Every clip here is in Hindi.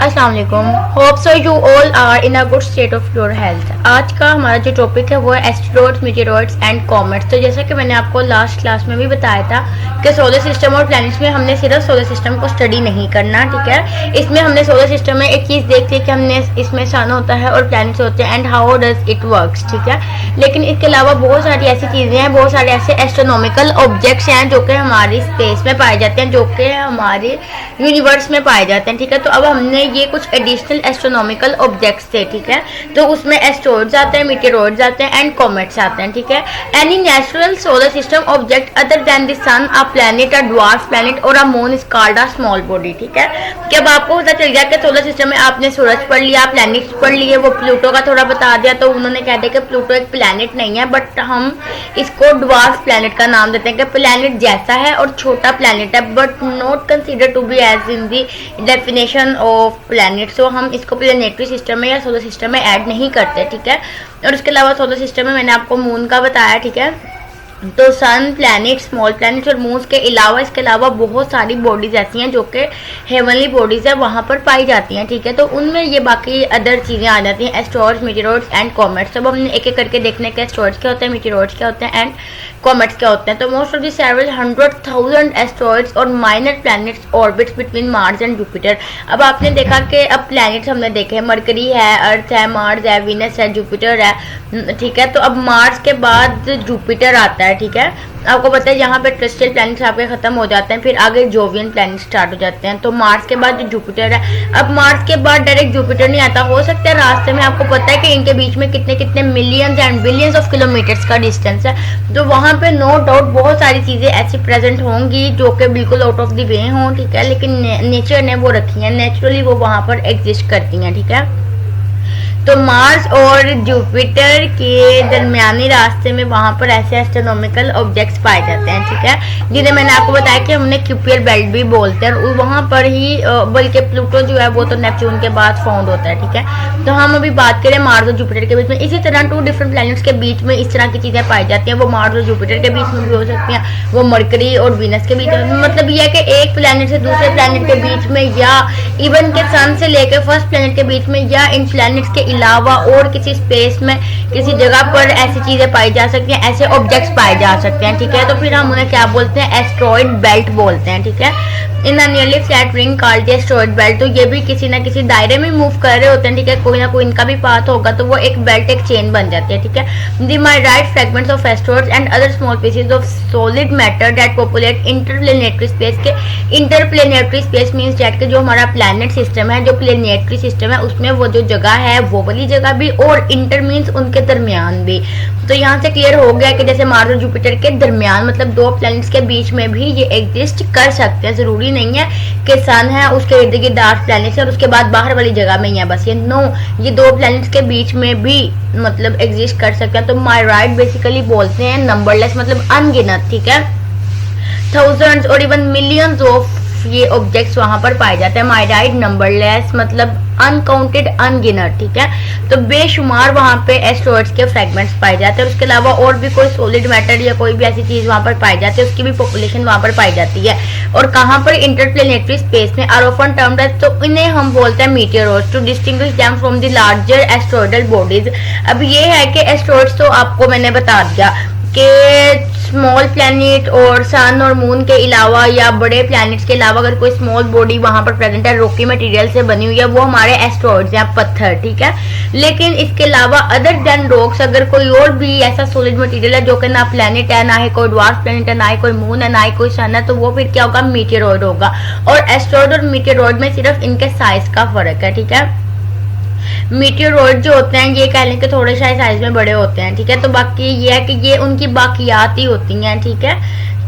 अस्सलाम वालेकुम। Hope so you all are in a good state of your health. आज का हमारा जो टॉपिक है वो है एस्टेरॉइड्स, मीटेरॉइड्स एंड कॉमेट्स। तो जैसा कि मैंने आपको लास्ट क्लास में भी बताया था कि सोलर सिस्टम और प्लैनेट्स में हमने सिर्फ सोलर सिस्टम को स्टडी नहीं करना, ठीक है। इसमें हमने सोलर सिस्टम में एक चीज़ देख ली कि हमने इसमें सन होता है और प्लैनेट्स होते हैं and how does it works, ठीक है। लेकिन इसके अलावा बहुत सारी ऐसी चीज़ें हैं, बहुत सारे ऐसे एस्ट्रोनॉमिकल ऑब्जेक्ट्स हैं जो कि हमारी स्पेस में पाए जाते हैं, जो कि हमारे यूनिवर्स में पाए जाते हैं, ठीक है। तो अब हमने ये कुछ एडिशनल एस्ट्रोनॉमिकल ऑब्जेक्ट्स थे, ठीक है। तो उसमें एस्टेरॉइड्स आते हैं, मीटेरॉइड्स आते हैं एंड कॉमेट्स आते हैं, ठीक है। Any natural solar system object other than the sun, a planet, a dwarf planet और a moon is called a small body, ठीक है। कि अब आपको पता चल गया कि सोलर सिस्टम में आपने सूरज पढ़ लिया, प्लैनेट्स पढ़ लिए, वो प्लूटो का थोड़ा बता दिया, तो उन्होंने कह दिया कि प्लूटो एक प्लैनेट नहीं है, बट हम इसको ड्वार्फ प्लैनेट का नाम देते हैं कि प्लैनेट जैसा है और छोटा प्लैनेट है, but not consider to be as in the definition of planet. So हम इसको प्लैनेटरी सिस्टम में या सोलर सिस्टम में ऐड नहीं करते, ठीक है। और उसके अलावा सोलर सिस्टम में मैंने आपको मून का बताया, ठीक है। तो सन, प्लैनेट, स्मॉल प्लैनेट और मून्स के अलावा इसके अलावा बहुत सारी बॉडीज ऐसी हैं जो कि हेवनली बॉडीज है, वहाँ पर पाई जाती हैं, ठीक है। तो उनमें ये बाकी अदर चीज़ें आ जाती हैं, एस्टेरॉइड्स, मीटेरॉइड्स एंड कॉमेट्स। अब हमने एक एक करके देखने के एस्टेरॉइड्स क्या होते हैं, मीटेरॉइड्स क्या होते हैं एंड कॉमेट्स क्या होते हैं। तो most of the several 100,000 asteroids और minor planets orbits between Mars and Jupiter. अब आपने देखा कि अब प्लैनेट्स हमने देखे, मरकरी है, अर्थ है, मार्स है, वीनस है, जुपिटर है, ठीक है। तो अब मार्स के बाद जुपिटर आता है, ठीक है। आपको पता है यहाँ पे टेरेस्ट्रियल प्लैनेट्स आपके खत्म हो जाते हैं, फिर आगे जोवियन प्लैनेट स्टार्ट हो जाते हैं। तो मार्स के बाद जो जुपिटर है, अब मार्स के बाद डायरेक्ट जुपिटर नहीं आता, हो सकता है रास्ते में, आपको पता है कि इनके बीच में कितने कितने millions and billions of kilometres का डिस्टेंस है। तो वहाँ पे नो डाउट बहुत सारी चीज़ें ऐसी प्रेजेंट होंगी जो कि बिल्कुल आउट ऑफ द वे हों, ठीक है। लेकिन नेचर ने वो रखी है, नेचुरली वो वहाँ पर एग्जिस्ट करती हैं, ठीक है। तो मार्स और जुपिटर के दरमियानी रास्ते में वहाँ पर ऐसे एस्ट्रोनॉमिकल ऑब्जेक्ट्स पाए जाते हैं, ठीक है, जिन्हें मैंने आपको बताया कि हमने क्यूपियर बेल्ट भी बोलते हैं। और वहाँ पर ही बल्कि प्लूटो जो है वो तो नेपच्यून के बाद फाउंड होता है, ठीक है। तो हम अभी बात करें मार्स और जुपिटर के बीच में, इसी तरह 2 डिफरेंट प्लैनेट्स के बीच में इस तरह की चीज़ें पाई जाती हैं। वो मार्स और जुपिटर के बीच में भी हो सकती हैं, वो मरकरी और वीनस के बीच में। मतलब ये है कि एक प्लैनेट से दूसरे प्लैनेट के बीच में, या इवन के सन से लेकर फर्स्ट प्लैनेट के बीच में, या इन प्लैनेट्स के अलावा और किसी स्पेस में किसी जगह पर ऐसी चीजें पाई जा सकती हैं, ऐसे ऑब्जेक्ट्स पाए जा सकते हैं, ठीक है। तो फिर हम उन्हें क्या बोलते हैं, एस्टेरॉइड बेल्ट बोलते हैं, ठीक है। In a nearly flat ring called the asteroid belt. तो ये भी किसी ना किसी दायरे में मूव कर रहे होते हैं, ठीक है, कोई ना कोई इनका भी पाथ होगा, तो वो एक बेल्ट, एक चेन बन जाती है, ठीक है। The myriad fragments of asteroids and other small pieces of solid matter that populate interplanetary space के। इंटरप्लेनेटरी स्पेस मींस दैट के जो हमारा प्लैनेट सिस्टम है, जो प्लेनेटरी सिस्टम है, उसमें वो जो जगह है वो वाली जगह भी, और इंटर मींस उनके दरमियान भी। तो यहाँ से क्लियर हो गया कि जैसे मार्स और जुपिटर के दरमियान, मतलब 2 प्लैनेट्स के बीच में भी ये एग्जिस्ट कर सकते हैं। जरूरी नहीं है कि सन है उसके इर्द गिर्द 8 प्लैनेट्स है और उसके बाद बाहर वाली जगह में ही है बस, ये नो, ये 2 प्लैनेट्स के बीच में भी मतलब एग्जिस्ट कर सकते हैं। तो माइराइट बेसिकली बोलते हैं नंबरलेस, मतलब अनगिनत, ठीक है। थाउजेंड्स और इवन मिलियंस ऑफ ये ऑब्जेक्ट्स वहां पर पाए जाते हैं। माइराइट नंबरलेस मतलब अनकाउंटेड, अनगिनत, ठीक है। तो बेशुमार वहां पे एस्टेरॉइड्स के फ्रेगमेंट्स पाए जाते हैं। उसके अलावा और भी कोई सॉलिड मैटर या कोई भी ऐसी चीज वहां पर पाई जाती है, उसकी भी पॉपुलेशन वहां पर पाई जाती है। और कहाँ पर, इंटरप्लेनेटरी स्पेस में, आर ऑफन टर्म्ड एज, तो इन्हें हम बोलते हैं meteoroids to distinguish them from the larger asteroidal bodies. अब ये है कि एस्टेरॉइड्स तो आपको मैंने बता दिया कि स्मॉल प्लैनेट और सन और मून के अलावा या बड़े प्लैनेट्स के अलावा अगर कोई स्मॉल बॉडी वहां पर प्रेजेंट है, रॉकी मटेरियल से बनी हुई है, वो हमारे एस्टेरॉइड्स हैं, पत्थर, ठीक है। लेकिन इसके अलावा अदर देन रॉक्स अगर कोई और भी ऐसा सॉलिड मटेरियल है जो कि ना प्लैनेट है, ना ही कोई ड्वार्फ प्लैनेट है, ना ही कोई मून है, ना ही कोई सन है, तो वो फिर क्या होगा, मीटेरॉइड होगा। और एस्टेरॉइड और मीटेरॉइड में सिर्फ इनके साइज का फर्क है, ठीक है। मीटेरॉइड जो होते हैं ये कह लें कि थोड़े शायद साइज में बड़े होते हैं, ठीक है। तो बाकी ये है कि ये उनकी बाकियात ही होती हैं, ठीक है।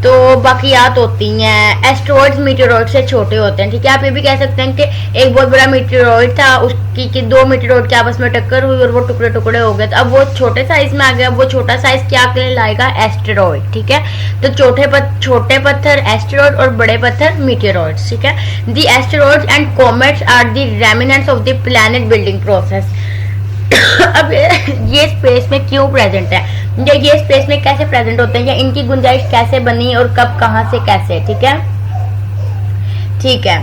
तो बाकियात होती हैं, एस्टेरॉइड्स मीटेरॉइड से छोटे होते हैं, ठीक है। आप ये भी कह सकते हैं कि एक बहुत बड़ा मीटेरॉइड था, उसकी कि 2 मीटेरॉइड की आपस में टक्कर हुई और वो टुकड़े टुकड़े हो गए, तो अब वो छोटे साइज में आ गया। वो छोटा साइज क्या कहलाएगा, एस्टेरॉइड, ठीक है। तो छोटे पत्थर एस्टेरॉइड और बड़े पत्थर मीटेरॉइड्स, ठीक है। The asteroids and comets are the remnants of the planet building process. अब ये स्पेस में क्यों प्रेजेंट है, या ये स्पेस में कैसे प्रेजेंट होते हैं, या इनकी गुंजाइश कैसे बनी और कब, कहां से, कैसे, ठीक है।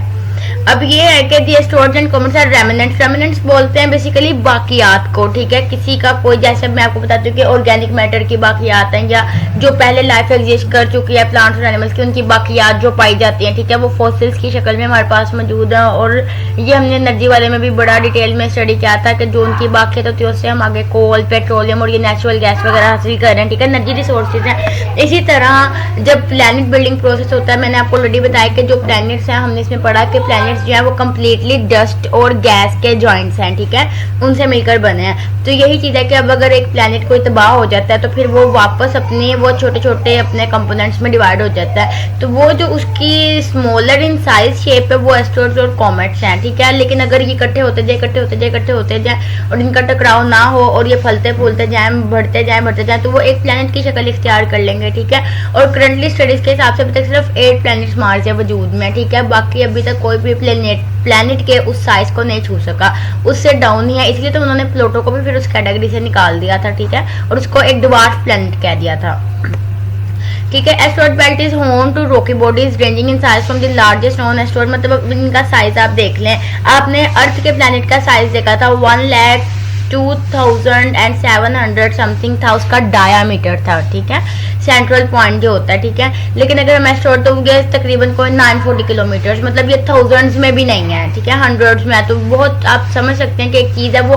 अब ये है कि the asteroids and comets are remnants. Remnants बोलते हैं बेसिकली बाकियात को, ठीक है, किसी का कोई, जैसे मैं आपको बताती हूँ कि ऑर्गेनिक मैटर की बाकियात हैं या जो पहले लाइफ एग्जिस्ट कर चुकी है प्लांट्स और एनिमल्स की, उनकी बाकियात जो पाई जाती हैं, ठीक है, वो फॉसिल्स की शक्ल में हमारे पास मौजूद है। और ये हमने एनर्जी वाले में भी बड़ा डिटेल में स्टडी किया था कि जो उनकी बाकियात होती है उससे हम आगे कोल, पेट्रोलियम और ये नेचुरल गैस वगैरह हासिल कर रहे हैं, ठीक है, एनर्जी रिसोर्सेज हैं। इसी तरह जब प्लैनेट बिल्डिंग प्रोसेस होता है, मैंने आपको ऑलरेडी बताया कि जो प्लैनेट्स हैं, हमने इसमें पढ़ा कि प्लैनेट्स जो है वो कंप्लीटली डस्ट और गैस के जॉइंट्स हैं, ठीक है, उनसे मिलकर बने हैं। तो यही चीज है कि अब अगर एक प्लैनेट कोई तबाह हो जाता है तो फिर वो वापस अपने वो छोटे छोटे अपने कंपोनेंट्स में डिवाइड हो जाता है। तो वो जो उसकी स्मॉलर इन साइज शेप है वो एस्ट्रॉइड्स और कॉमेट्स हैं, ठीक है। लेकिन अगर ये इकट्ठे होते जाए इकट्ठे होते जाए इकट्ठे होते जाए और इनका टकराव ना हो और ये फलते फूलते जाए बढ़ते जाए तो वो एक प्लैनेट की शक्ल इख्तियार कर लेंगे, ठीक है। और करंटली स्टडीज के हिसाब से अभी तक सिर्फ 8 प्लैनेट्स मार्स है वजूद में, ठीक है। बाकी अभी तक कोई भी प्लैनेट के उस साइज को नहीं छू सका, उससे डाउन ही है। इसलिए तो उन्होंने प्लूटो को भी फिर उस कैटेगरी से निकाल दिया था, ठीक है, और उसको एक ड्वार्फ प्लैनेट कह दिया था, ठीक है। Asteroid belt is home to rocky bodies ranging in size from the largest non asteroid, मतलब इनका साइज आप देख लें। आपने अर्थ के प्लैनेट का साइज देखा था 1,02,700 समथिंग था, उसका डायामीटर था, ठीक है, सेंट्रल पॉइंट जो होता है, ठीक है। लेकिन अगर हम एस्ट्रॉइड तो तकरीबन कोई 940 किलोमीटर, मतलब ये थाउजेंड्स में भी नहीं है, ठीक है, हंड्रेड्स में है। तो बहुत आप समझ सकते हैं कि एक चीज है वो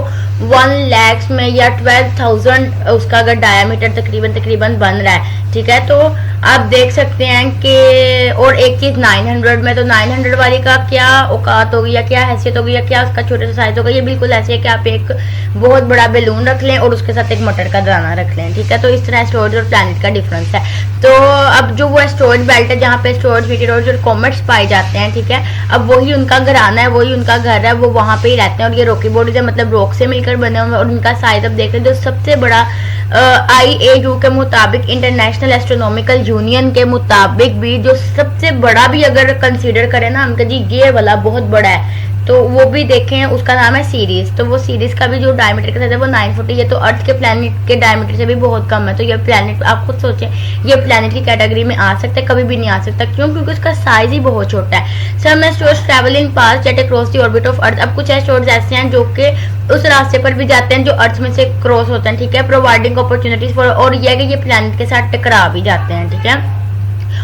1 लाख में या 12,000 उसका अगर डायामीटर तकरीबन बन रहा है, ठीक है। तो आप देख सकते हैं कि और एक चीज 900 में, तो 900 वाली का क्या औकात होगी या क्या हैसियत होगी या क्या उसका छोटा सा साइज होगा। ये बिल्कुल ऐसे है कि आप एक बहुत बड़ा बैलून रख लें और उसके साथ एक मटर का दाना रख लें, ठीक है। तो इस तरह एस्ट्रॉइड और प्लैनेट का डिफरेंस है। तो अब जो वो एस्ट्रॉइड बेल्ट है जहाँ पे एस्ट्रॉइड, मीटियोरॉइड्स और कॉमेट्स पाए जाते हैं, ठीक है, अब वही उनका घराना है, वही उनका घर है, वो वहाँ पे ही रहते हैं। और ये रॉकी बॉडीज है, मतलब रॉक से मिलकर बने हुए, और उनका साइज अब देख रहे जो सबसे बड़ा IAU के मुताबिक, इंटरनेशनल एस्ट्रोनॉमिकल यूनियन के मुताबिक भी जो सबसे बड़ा भी अगर कंसीडर करें ना हम, जी ये वाला बहुत बड़ा है, तो वो भी देखें, उसका नाम है सीरीज। तो वो सीरीज का भी जो डायमीटर के साथ है वो 940 है, तो अर्थ के प्लैनेट के डायमीटर से भी बहुत कम है। तो ये प्लैनेट आप खुद सोचें, ये प्लैनेट की कैटेगरी में आ सकता है? कभी भी नहीं आ सकता। क्यों? क्योंकि उसका साइज ही बहुत छोटा है। Some asteroids travel in paths that across the orbit of Earth. अब कुछ एस्ट्रॉइड्स ऐसे हैं जो कि उस रास्ते पर भी जाते हैं जो अर्थ में से क्रॉस होते हैं, ठीक है, प्रोवाइडिंग अपॉर्चुनिटीज फॉर, और ये है कि ये प्लैनेट के साथ टकरा भी जाते हैं, ठीक है,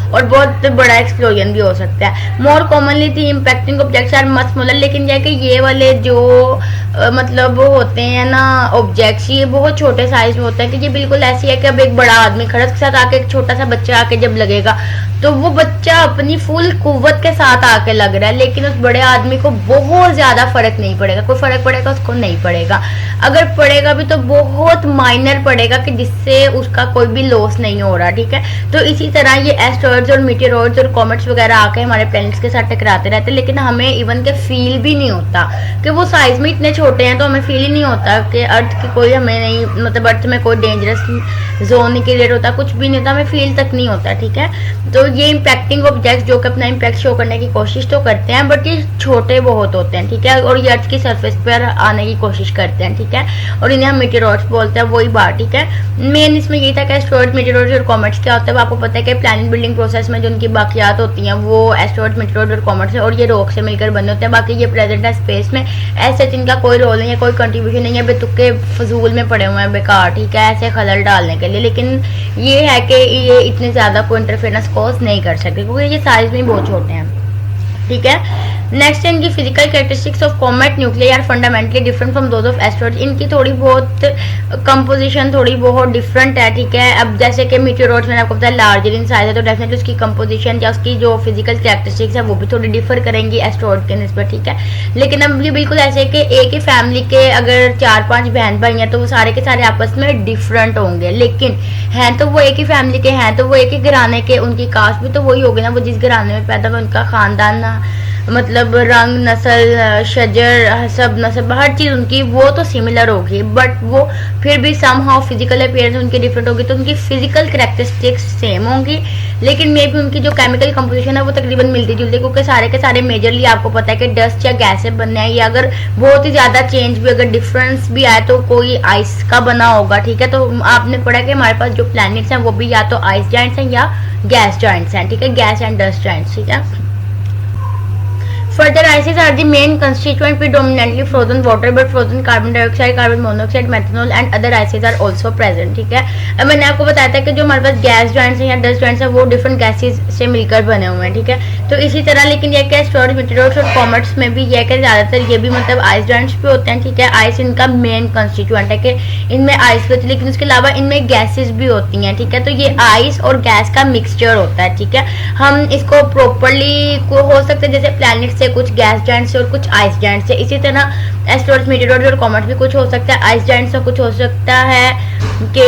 और बहुत बड़ा एक्सप्लोजन भी हो सकता है। More commonly the impacting objects are much smaller, लेकिन यह कि ये वाले जो मतलब होते हैं ना ऑब्जेक्ट्स, ये बहुत छोटे साइज में होते हैं कि ये बिल्कुल ऐसी है कि अब एक बड़ा आदमी खड़ा के साथ आके एक छोटा सा बच्चा आके जब लगेगा तो वो बच्चा अपनी फुल कुव्वत के साथ आके लग रहा है, लेकिन उस बड़े आदमी को बहुत ज्यादा फर्क नहीं पड़ेगा। कोई फर्क पड़ेगा उसको नहीं पड़ेगा, अगर पड़ेगा भी तो बहुत माइनर पड़ेगा कि जिससे उसका कोई भी लॉस नहीं हो रहा, ठीक है। तो इसी तरह ये एस्ट्रॉइड्स और मीटियोरॉइड्स और कॉमेट्स वगैरह आके हमारे प्लैनेट्स के साथ टकराते रहते हैं, लेकिन हमें इवन के फील भी नहीं होता कि वो साइज में इतने छोटे हैं। तो हमें फील ही नहीं होता कि अर्थ की कोई हमें नहीं, मतलब अर्थ में कोई डेंजरस जोन नहीं क्रिएट होता, कुछ भी नहीं होता, हमें फील तक नहीं होता, ठीक है। तो ये इम्पैक्टिंग ऑब्जेक्ट्स जो कि अपना इम्पैक्ट शो करने की कोशिश तो करते हैं, बट ये छोटे बहुत होते हैं, ठीक है, और ये अर्थ की सरफेस पर आने की कोशिश करते हैं, ठीक है, और इन्हें हम मीटियोरॉइड्स बोलते हैं, वही बात, ठीक है। मेन इसमें यही था कि एस्ट्रॉइड, मीटियोरॉइड्स और कॉमेट्स क्या होता है, आपको पता है कि प्लैनेट बिल्डिंग प्रोसेस में जो उनकी बाकियात होती हैं वो एस्ट्रॉइड, मीटियोरॉइड और कॉमेट्स है, और ये रॉक से मिलकर बने होते हैं। बाकी ये प्रेजेंट है स्पेस में, ऐसे इनका कोई रोल नहीं है, कोई कंट्रीब्यूशन नहीं है, बेतुके फजूल में पड़े हुए हैं बेकार, ठीक है, ऐसे खलल डालने के लिए। लेकिन ये है कि ये इतने ज्यादा कोई इंटरफेरेंस कॉज नहीं कर सकते क्योंकि ये साइज में बहुत छोटे हैं, ठीक है। नेक्स्ट है इनकी physical characteristics of comet nuclear are fundamentally different from those of asteroids. इनकी थोड़ी बहुत कंपोजिशन थोड़ी बहुत डिफरेंट है, ठीक है। अब जैसे कि मीटियोरॉइड्स मैंने आपको बताया लार्जर इन साइज है, तो डेफिनेटली उसकी कंपोजिशन या उसकी जो फिजिकल कैरेक्टरिस्टिक्स है वो भी थोड़ी डिफर करेंगी एस्ट्रॉइड के निस्बत, ठीक है। लेकिन अब ये बिल्कुल ऐसे कि एक ही फैमिली के अगर 4-5 बहन भाई हैं तो वो सारे के सारे आपस में डिफरेंट होंगे, लेकिन हैं तो वो एक ही फैमिली के, हैं तो वो एक ही घराने के, उनकी कास्ट भी तो वही होगी ना, वो जिस घराने में पैदा हुए उनका खानदान ना, मतलब रंग, नस्ल, शजर, हसब, नसब, हर चीज उनकी वो तो सिमिलर होगी, बट वो फिर भी समहाउ फिजिकल अपीयरेंस उनकी डिफरेंट होगी। तो उनकी फिजिकल कैरेक्टरिस्टिक्स सेम होंगी, लेकिन मे भी उनकी जो केमिकल कंपोजिशन है वो तकरीबन मिलती जुलती, क्योंकि सारे के सारे मेजरली आपको पता है कि डस्ट या गैस से बनने हैं, या अगर बहुत ही ज्यादा चेंज भी, अगर डिफरेंस भी आए तो कोई आइस का बना होगा, ठीक है। तो आपने पढ़ा कि हमारे पास जो प्लैनेट्स हैं वो भी या तो आइस जाइंट्स हैं या गैस जाइंट्स हैं, ठीक है, गैस एंड डस्ट जाइंट्स, ठीक है। Further, ices are the main constituent predominantly frozen water, but frozen carbon dioxide, carbon monoxide, methanol and other ices are also present. ठीक है, अब मैंने आपको बताया था कि जो हमारे पास गैस जॉइंट्स हैं या डस्ट जॉइंट्स हैं वो डिफरेंट गैसेस से मिलकर बने हुए हैं। ठीक है, तो इसी तरह लेकिन ये क्या स्टोरेज मेटेरियल्स और कॉमेट्स में भी यह कि ज़्यादातर ये भी मतलब आइस जॉइंट्स भी होते हैं। ठीक है, आइस इनका मेन कंस्टिट्यूएंट है कि इनमें आइस भी होती है, लेकिन उसके अलावा इनमें गैसेस भी होती हैं। ठीक है, तो ये आइस और गैस का मिक्सचर होता है। ठीक है, हम इसको प्रॉपरली हो सकता है जैसे प्लैनेट से कुछ गैस जॉइंट से और कुछ आइस जॉइंट से, इसी तरह एस्ट्रॉइड्स मेटेरियल्स और कॉमेट्स भी कुछ हो सकता है आइस जॉइंट से, कुछ हो सकता है कि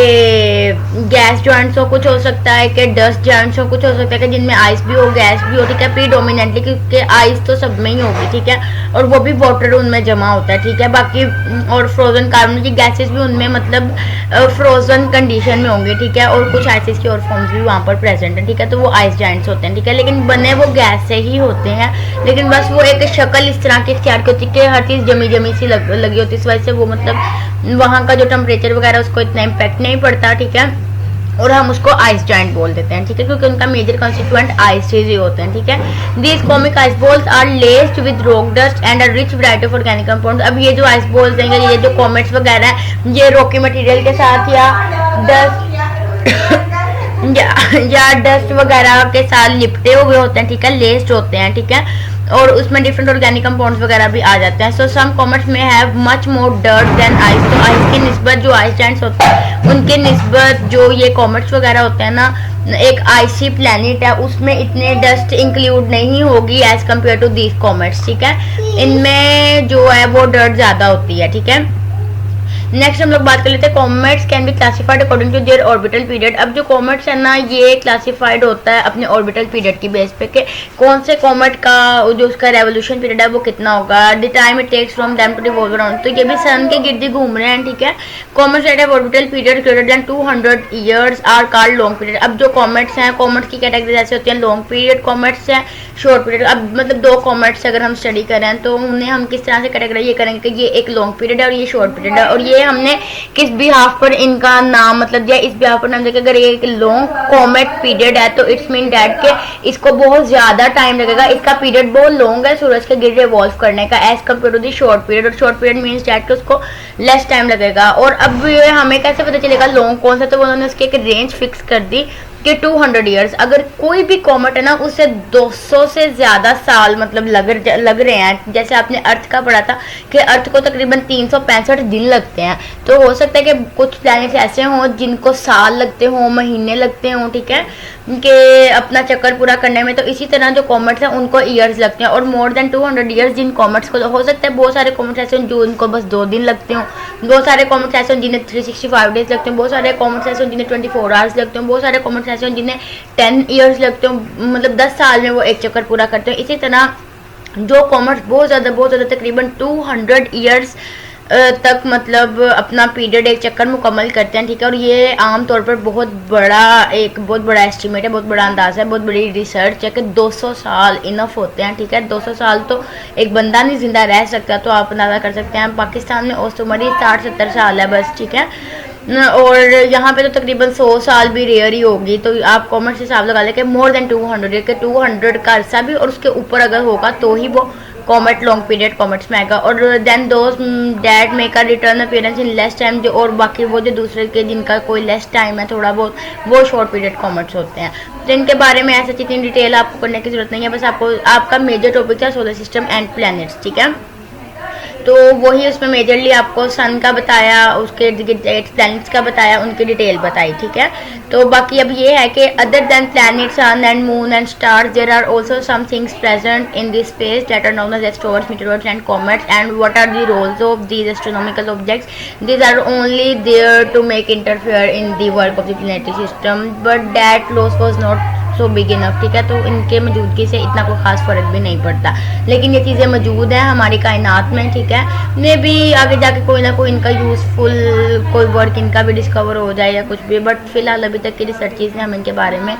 गैस जॉइंट्स हो, कुछ हो सकता है कि डस्ट जॉइंट्स हो, कुछ हो सकता है कि जिनमें आइस भी हो गैस भी हो। ठीक है, प्रीडोमिनेंटली क्योंकि आइस तो सब में ही होगी। ठीक है, और वो भी वाटर उनमें जमा होता है। ठीक है, बाकी और फ्रोजन कार्बन की गैसेस भी उनमें मतलब फ्रोजन कंडीशन में होंगे। ठीक है, और कुछ आइसिस की और फॉर्म्स भी वहाँ पर प्रेजेंट है। ठीक है, तो वो आइस जॉइंट्स होते हैं। ठीक है, लेकिन बने वो गैस से ही होते हैं, लेकिन बस वो एक शक्ल इस तरह की इख्तियार की होती है कि हर चीज़ जमी जमी सी लगी होती है, इस वजह से वो मतलब वहाँ का जो टेम्परेचर वगैरह उसको इतना इम्पैक्ट नहीं पड़ता। ठीक है, और हम उसको आइस जॉइंट बोल देते हैं। ठीक है, क्योंकि उनका मेजर कंस्टिट्यूएंट आइस ही होते हैं। ठीक है, these comic ice balls are laced with rock dust and a rich variety of organic compound. अब ये जो आइस बॉल्स हैं, ये जो कॉमेट्स वगैरह हैं, ये रॉकी मटेरियल के साथ या डस्ट या डस्ट वगैरह के साथ लिपटे हुए होते हैं। ठीक है, लेस्ड होते हैं। ठीक है, और उसमें डिफरेंट ऑर्गेनिक कंपाउंड्स वगैरह भी आ जाते हैं। So some comets may have much more dirt than ice. तो आइस की निस्बत जो आइस जॉइंट्स होते हैं उनके निस्बत जो ये कॉमेट्स वगैरह होते हैं ना, एक आइसी प्लैनेट है उसमें इतने डस्ट इंक्लूड नहीं होगी as compare to these comets. ठीक है, इनमें जो है वो डर्ट ज्यादा होती है। ठीक है, नेक्स्ट हम लोग बात कर लेते हैं comets can be classified according to their orbital period. अब जो कॉमेट्स है ना ये क्लासिफाइड होता है अपने ऑर्बिटल पीरियड की बेस पे कि कौन से कॉमेट का जो उसका रेवोल्यूशन पीरियड है वो कितना होगा, the time it takes from them to revolve around. तो ये भी सन के गिर्द घूम रहे हैं। ठीक है, comets that have orbital period greater than 200 years are called long period. अब जो कॉमेट्स हैं, कॉमेट्स की कैटेगरी ऐसे होती है, लॉन्ग पीरियड कॉमेट्स हैं, शॉर्ट पीरियड। अब मतलब दो कॉमेट्स अगर हम स्टडी करें तो उन्हें हम किस तरह से कैटेगराइज ये करेंगे कि ये एक लॉन्ग पीरियड है और ये शॉर्ट पीरियड है, और ये हमने किस बिहाफ पर इनका नाम मतलब दिया, इस बिहाफ पर नाम दिया। अगर ये एक लॉन्ग कॉमेट पीरियड है तो इट्स मीन दैट के इसको बहुत ज्यादा टाइम लगेगा, इसका पीरियड बहुत लॉन्ग है सूरज के गिर्द रिवॉल्व करने का as compare to the short period, और शॉर्ट पीरियड मीन्स दैट के उसको लेस टाइम लगेगा। और अब ये हमें कैसे पता चलेगा लॉन्ग कौन सा, तो उन्होंने उसकी एक रेंज फिक्स कर दी कि 200 ईयर्स। अगर कोई भी कॉमेट है ना उससे 200 से ज्यादा साल मतलब लग रहे हैं, जैसे आपने अर्थ का पढ़ा था कि अर्थ को तकरीबन 365 दिन लगते हैं, तो हो सकता है कि कुछ प्लैनेट्स ऐसे हों जिनको साल लगते हों, महीने लगते हों। ठीक है, कि अपना चक्कर पूरा करने में। तो इसी तरह जो कॉमेट्स हैं उनको ईयर्स लगते हैं, और मोर देन 200 ईयर्स जिन कॉमेट्स को हो सकता है बहुत सारे कॉमेट्स ऐसे हों जो उनको बस 2 दिन लगते हों, बहुत सारे कॉमेट्स ऐसे हों जिन्हें 365 डेज लगते हैं, बहुत सारे कॉमेट्स ऐसे हों जिन्हें 24 आवर्स लगते हैं, बहुत सारे कॉमेट्स ऐसे हों जिन्हें 10 ईयर्स लगते हो, मतलब 10 साल में वो एक चक्कर पूरा करते हैं। इसी तरह जो कॉमेट्स बहुत ज़्यादा तकरीबन 200 ईयर्स तक मतलब अपना पीरियड एक चक्कर मुकम्मल करते हैं। ठीक है, और ये आमतौर पर बहुत बड़ा एस्टिमेट है, बहुत बड़ा अंदाज़ा है, बहुत बड़ी रिसर्च है कि 200 साल इनफ होते हैं। ठीक है, 200 साल तो एक बंदा नहीं जिंदा रह सकता, तो आप अंदाज़ा कर सकते हैं। पाकिस्तान में औसत उम्र 60-70 साल है बस। ठीक है, और यहाँ पे तो तकरीबन 100 साल भी रेयर ही होगी, तो आप कॉमेट से हिसाब लगा लें कि मोर देन 200 के 200 का अरसा भी और उसके ऊपर अगर होगा तो ही वो कॉमेट लॉन्ग पीरियड कॉमेट्स में आएगा। और then those that make a return appearance in less time, जो और बाकी वो जो दूसरे के जिनका कोई लेस टाइम है थोड़ा बहुत, वो शॉर्ट पीरियड कॉमेट्स होते हैं। तो इनके बारे में ऐसा इतनी डिटेल आपको करने की जरूरत नहीं है, बस आपको आपका मेजर टॉपिक था सोलर सिस्टम एंड प्लैनेट्स। ठीक है, तो वही उसमें मेजरली आपको सन का बताया, उसके प्लैनेट्स का बताया, उनकी डिटेल बताई। ठीक है, तो बाकी अब ये है कि other than planet, sun and moon and stars there are also some things present in this space that are known as asteroids, meteors and comets. And what are the roles of these astronomical objects? These are only there to make interfere in the work of the planetary system, but that loss was not so big enough. ठीक है, तो इनके मौजूदगी से इतना कोई खास फर्क भी नहीं पड़ता, लेकिन ये चीज़ें मौजूद हैं हमारी कायनात में। ठीक है, मे भी आगे जाके कोई ना कोई इनका यूज़फुल कोई वर्क इनका भी डिस्कवर हो जाए या कुछ भी, बट फिलहाल अभी तक की रिसर्चेज ने हम इनके बारे में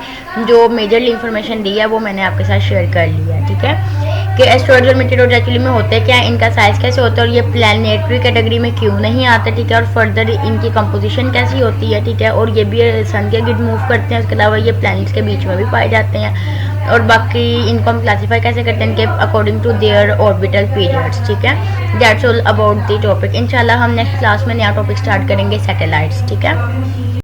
जो मेजरली इंफॉर्मेशन दी है वो मैंने आपके साथ शेयर कर लिया है। ठीक है, कि एस्ट्रॉइड्स और मेटेरोइड्स एक्चुअली में होते क्या है, इनका साइज कैसे होता है, और ये प्लैनेटरी कैटेगरी में क्यों नहीं आता। ठीक है, और फर्दर इनकी कंपोजिशन कैसी होती है। ठीक है, और ये भी सन के गिर्द मूव करते हैं, उसके अलावा ये प्लैनेट्स के बीच में भी पाए जाते हैं। और बाकी इनको हम क्लासीफाई कैसे करते हैं, इनके according to their orbital periods. ठीक है, that's all about the topic. इंशाल्लाह हम नेक्स्ट क्लास में नया टॉपिक स्टार्ट करेंगे, सैटेलाइट्स। ठीक है।